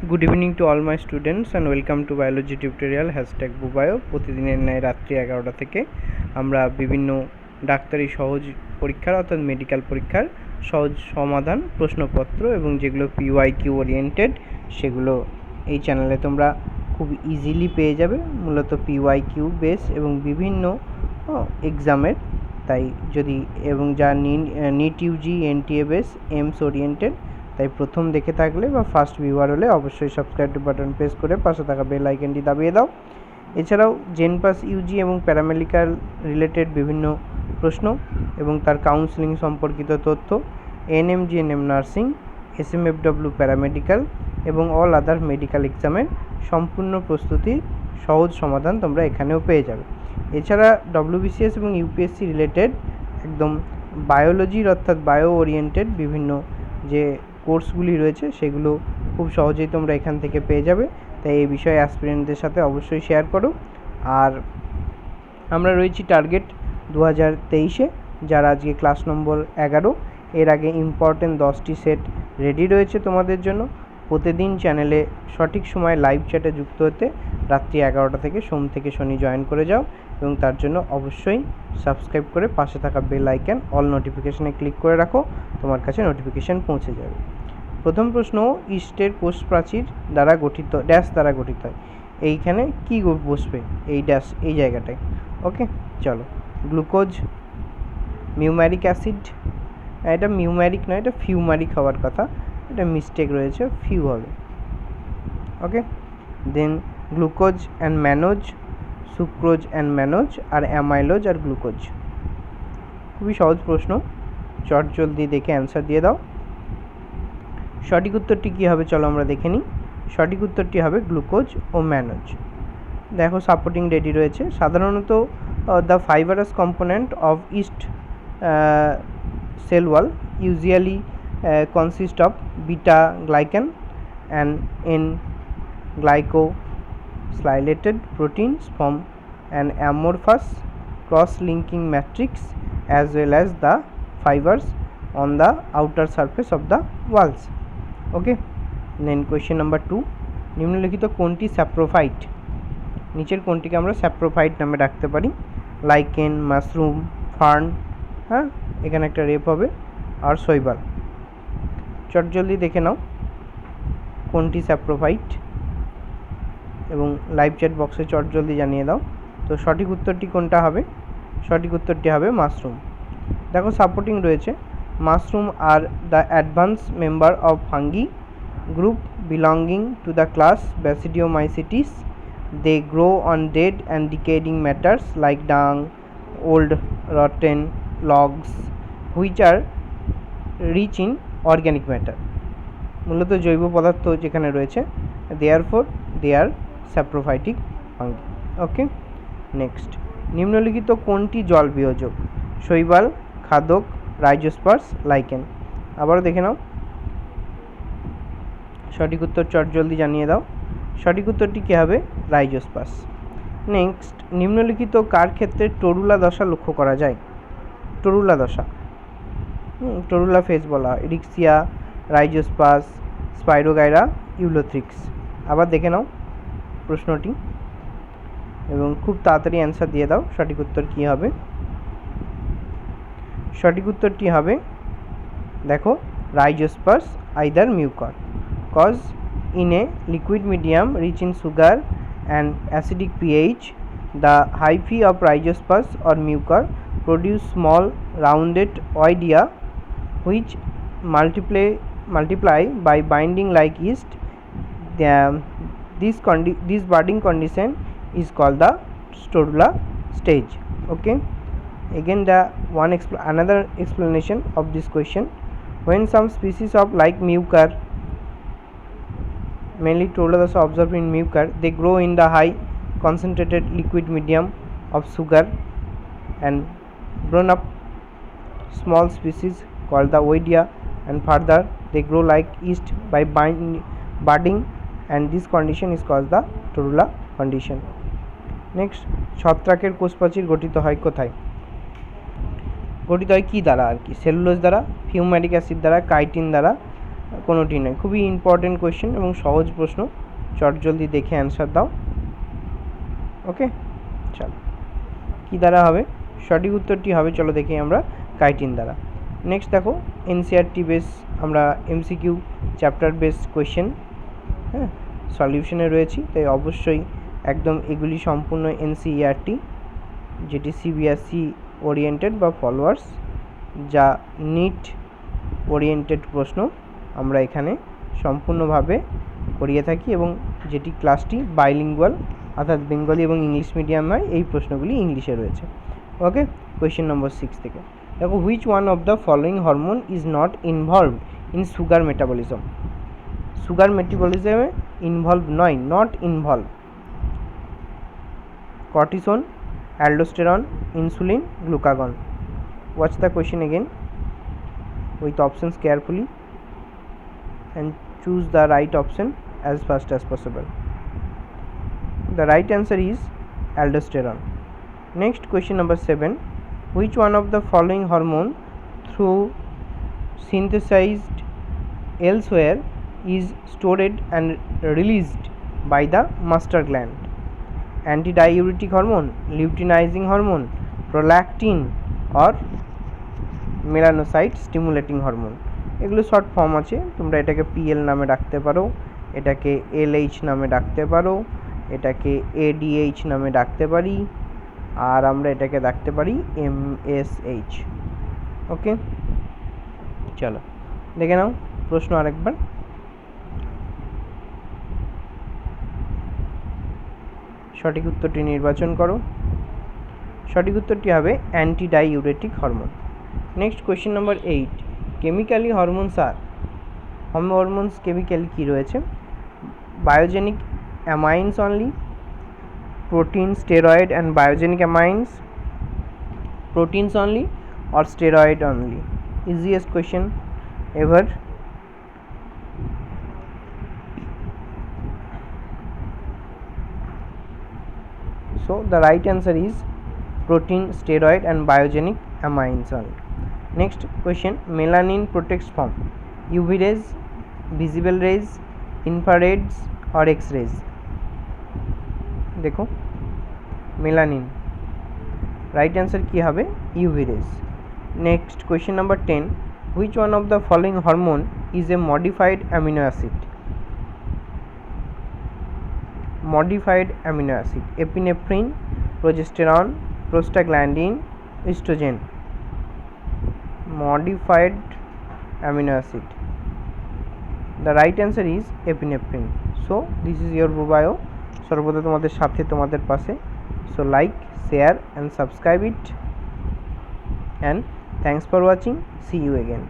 Good evening to all my students and welcome to biology tutorial #Bubio। প্রতিদিনের ন্যায় রাত্রি 11টা থেকে আমরা বিভিন্ন ডাক্তারি সহজ পরীক্ষার অর্থাৎ মেডিকেল পরীক্ষার সহজ সমাধান প্রশ্নপত্র এবং যেগুলো PYQ ওরিয়েন্টেড সেগুলো এই চ্যানেলে তোমরা খুব ইজিলি পেয়ে যাবে। মূলত PYQ বেস এবং বিভিন্ন এক্সামের, তাই যদি এবং যা NEET UG NTA base AIIMS oriented, তাই প্রথম দেখে থাকলে বা ফার্স্ট ভিউয়ার হলে অবশ্যই সাবস্ক্রাইব বাটন প্রেস করে পাশে থাকা বেল আইকনটি দাবিয়ে দাও। এছাড়াও জেনপাস ইউজি এবং প্যারামেডিক্যাল রিলেটেড বিভিন্ন প্রশ্ন এবং তার কাউন্সেলিং সম্পর্কিত তথ্য, ANM-GNM নার্সিং, SMFWBEE প্যারামেডিক্যাল এবং অল আদার মেডিকেল এক্সামের সম্পূর্ণ প্রস্তুতির সহজ সমাধান তোমরা এখানেও পেয়ে যাবে। এছাড়া WBCS এবং UPSC রিলেটেড একদম বায়োলজির অর্থাৎ বায়ো ওরিয়েন্টেড বিভিন্ন যে কোর্সগুলি রয়েছে সেগুলো খুব সহজেই তোমরা এখান থেকে পেয়ে যাবে। তাই এই বিষয়ে অ্যাসপিরেন্টদের সাথে অবশ্যই শেয়ার করো। আর আমরা রয়েছি টার্গেট 2023-এ, যারা আজকে ক্লাস নম্বর 11, এর আগে ইম্পর্টেন্ট 10টি সেট রেডি রয়েছে তোমাদের জন্য। প্রতিদিন চ্যানেলে সঠিক সময়ে লাইভ চ্যাটে যুক্ত হতে রাত্রি 11টা থেকে সোম থেকে শনি জয়েন করে যাও এবং তার জন্য অবশ্যই সাবস্ক্রাইব করে পাশে থাকা বেল আইকন অল নোটিফিকেশানে ক্লিক করে রাখো, তোমার কাছে নোটিফিকেশান পৌঁছে যাবে। প্রথম প্রশ্ন, ইস্টের কোষ প্রাচীর দ্বারা গঠিত ড্যাশ দ্বারা গঠিত হয়। এইখানে কি বসবে এই ড্যাশ এই জায়গাটায়? ওকে, চলো। গ্লুকোজ, মিউমারিক অ্যাসিড, এটা মিউমারিক নয়, এটা ফিউমারিক হওয়ার কথা, এটা মিস্টেক রয়েছে, ফিউ হবে। Okay, then glucose and mannose, sucrose and mannose, আর অ্যামাইলোজ আর গ্লুকোজ। খুবই সহজ প্রশ্ন, চট জলদি দেখে অ্যান্সার দিয়ে দাও। সঠিক উত্তরটি কী হবে চলো আমরা দেখে নিই। সঠিক উত্তরটি হবে গ্লুকোজ ও ম্যানোজ। দেখো সাপোর্টিং রেডি রয়েছে। সাধারণত the fibrous component of east cell wall usually consist of beta glycan and N glycosylated proteins from an amorphous cross-linking matrix as well as the fibers on the outer surface of the walls. Okay, then question number 2, নিম্নলিখিত কোনটি স্যাপ্রোফাইট? নিচের কোনটিকে আমরা স্যাপ্রোফাইট নামে ডাকতে পারি? Lichen, mushroom, fern, হ্যাঁ এখানে একটা রেপ হবে, আর শৈবাল। চট জলদি দেখে নাও কোনটি স্যাপ্রোফাইট এবং লাইভ চ্যাট বক্সে চট জলদি জানিয়ে দাও। তো সঠিক উত্তরটি কোনটা হবে? সঠিক উত্তরটি হবে মাশরুম। দেখো সাপোর্টিং রয়েছে, মাশরুম আর the advance member of fungi group belonging to the class basidiomycetes. They grow on dead and decaying matters like dung, old rotten logs which are rich in organic matter. মূলত জৈব পদার্থ যেখানে রয়েছে, therefore they are saprophytic fungi. Okay, next, নিম্নলিখিত কোনটি জল বিয়োজক? শৈবাল, খাদক, রাইজোস্পার্স, lichen. আবারও দেখে নাও, সঠিক উত্তর চট জলদি জানিয়ে দাও। সঠিক উত্তরটি কী হবে? রাইজোস্পার্স। নেক্সট, নিম্নলিখিত কার ক্ষেত্রে টরুলা দশা লক্ষ্য করা যায়? টরুলা দশা, টরুলা ফেজ বলা হয়। Riccia, Rhizopus, Spirogyra, Ulothrix. আবার দেখে নাও প্রশ্নটি এবং খুব তাড়াতাড়ি অ্যান্সার দিয়ে দাও। সঠিক উত্তর কী হবে? সঠিক উত্তরটি হবে দেখো Rhizopus either Mucor, cause in a liquid medium rich in sugar and acidic pH the hyphae of rhizospus or mucor produce small rounded oidia which multiply by binding like yeast. This budding condition is called the storula stage. Okay, again another explanation of this question. When some species of like mucor, mainly torula dosha observed in mucor, they grow in the high concentrated liquid medium of sugar and grown up small species called the oidia, and further they grow like yeast by budding, and this condition is called the torula condition. Next, ছত্রাকের কোষপ্রাচীর গঠিত হয় কোথায়? গঠিত হয় কী দ্বারা আর কি? Cellulose দ্বারা, fumaric acid দ্বারা, কাইটিন দ্বারা, কোনোটি নয়। খুবই ইম্পর্টেন্ট কোয়েশ্চেন এবং সহজ প্রশ্ন, চটজলদি দেখে অ্যান্সার দাও। ওকে, চলো কী দ্বারা হবে? সঠিক উত্তরটি হবে, চলো দেখি আমরা, কাইটিন দ্বারা। নেক্সট দেখো, এনসিআরটি বেস, আমরা এমসিকিউ চ্যাপ্টার বেস কোয়েশ্চেন হ্যাঁ সলিউশনে রয়েছি, তাই অবশ্যই একদম এগুলি সম্পূর্ণ এনসিইআরটি, যেটি সিবিএসই ওরিয়েন্টেড বা ফলোয়ার্স, যা নিট ওরিয়েন্টেড প্রশ্ন আমরা এখানে সম্পূর্ণভাবে করিয়ে থাকি, এবং যেটি ক্লাসটি বাইলিঙ্গুয়াল অর্থাৎ বেঙ্গলি এবং ইংলিশ মিডিয়াম হয়, এই প্রশ্নগুলি ইংলিশে রয়েছে। ওকে, কোয়েশ্চেন নম্বর 6 থেকে দেখো, which one of the following hormone is not involved in sugar metabolism? Sugar মেটাবলিজমে ইনভলভ নয়, not involve. Cortisone, aldosterone, insulin, glucagon. Watch the question again with options carefully and choose the right option as fast as possible. The right answer is aldosterone. Next, question number 7, which one of the following hormone through synthesized elsewhere is stored and released by the master gland? Antidiuretic hormone, luteinizing hormone, prolactin, or melanocyte stimulating hormone. এগুলো short form আছে, তোমরা এটাকে PL নামে ডাকতে পারো, এটাকে LH নামে ডাকতে পারো, এটাকে এডিএইচ নামে ডাকতে পারি, আর আমরা এটাকে ডাকতে পারি এমএসএইচ। ওকে, চলো দেখে নাও প্রশ্ন আরেকবার। সঠিক উত্তরটি নির্বাচন করো। সঠিক উত্তরটি হবে antidiuretic hormone. Next, question number 8, chemically hormones are, hormones chemically কী রয়েছে? Biogenic amines only, protein, steroid and biogenic amines, proteins only, or steroid only? Easiest question ever. So the right answer is protein, steroid and biogenic amines only. Next question, melanin protects from UV rays, visible rays, infrareds or X-rays? देखो melanin, right answer কি হবে? UV rays. Next question number 10, which one of the following hormone is a modified amino acid? Modified amino acid, epinephrine, progesterone, prostaglandin, estrogen. Modified amino acid, the right answer is epinephrine. So this is your Bubio, সর্বদা তোমাদের সাথে, তোমাদের পাশে। So like, share and subscribe it, and thanks for watching. See you again.